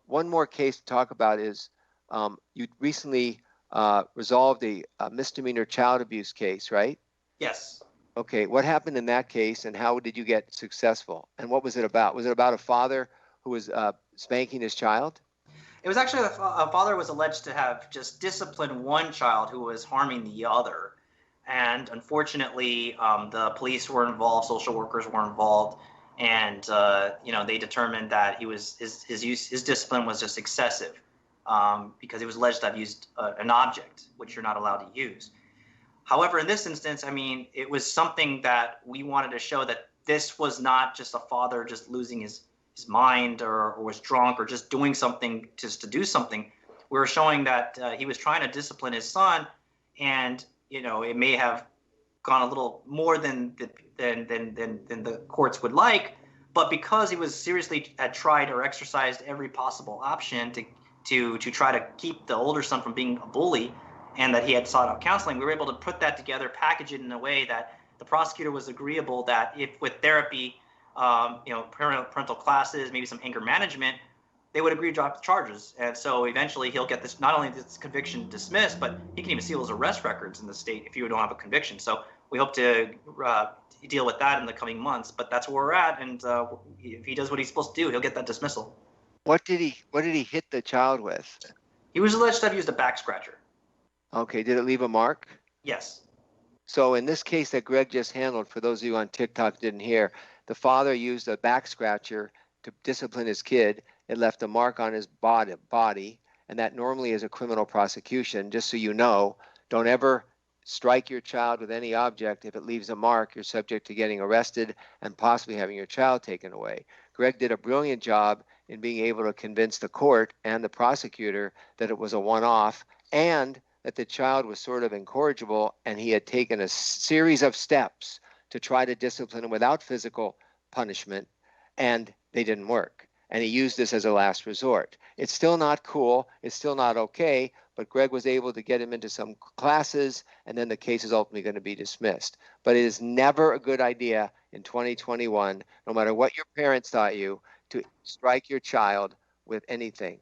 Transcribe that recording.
One more case to talk about is you recently resolved a misdemeanor child abuse case, right? Yes. Okay, what happened in that case and how did you get successful? And what was it about? Was it about a father who was spanking his child? It was actually a father was alleged to have just disciplined one child who was harming the other. And unfortunately, the police were involved, social workers were involved, and they determined that his discipline was just excessive because he was alleged to have used an object, which you're not allowed to use. However, in this instance, I mean, it was something that we wanted to show that this was not just a father just losing his mind or was drunk or just doing something just to do something. We were showing that he was trying to discipline his son, and it may have gone a little more than the courts would like, but because he was seriously had tried or exercised every possible option to try to keep the older son from being a bully, and that he had sought out counseling, we were able to put that together, package it in a way that the prosecutor was agreeable that if with therapy, parental classes, maybe some anger management, they would agree to drop the charges. And so eventually he'll get this, not only this conviction dismissed, but he can even seal his arrest records in the state if you don't have a conviction. So we hope to deal with that in the coming months, but that's where we're at. And if he does what he's supposed to do, he'll get that dismissal. What did he hit the child with? He was alleged to have used a back scratcher. Okay, did it leave a mark? Yes. So in this case that Greg just handled, for those of you on TikTok didn't hear, the father used a back scratcher to discipline his kid. It left a mark on his body, and that normally is a criminal prosecution. Just so you know, don't ever strike your child with any object. If it leaves a mark, you're subject to getting arrested and possibly having your child taken away. Greg did a brilliant job in being able to convince the court and the prosecutor that it was a one-off and that the child was sort of incorrigible, and he had taken a series of steps to try to discipline him without physical punishment, and they didn't work. And he used this as a last resort. It's still not cool. It's still not okay, but Greg was able to get him into some classes, and then the case is ultimately going to be dismissed. But it is never a good idea in 2021, no matter what your parents taught you, to strike your child with anything.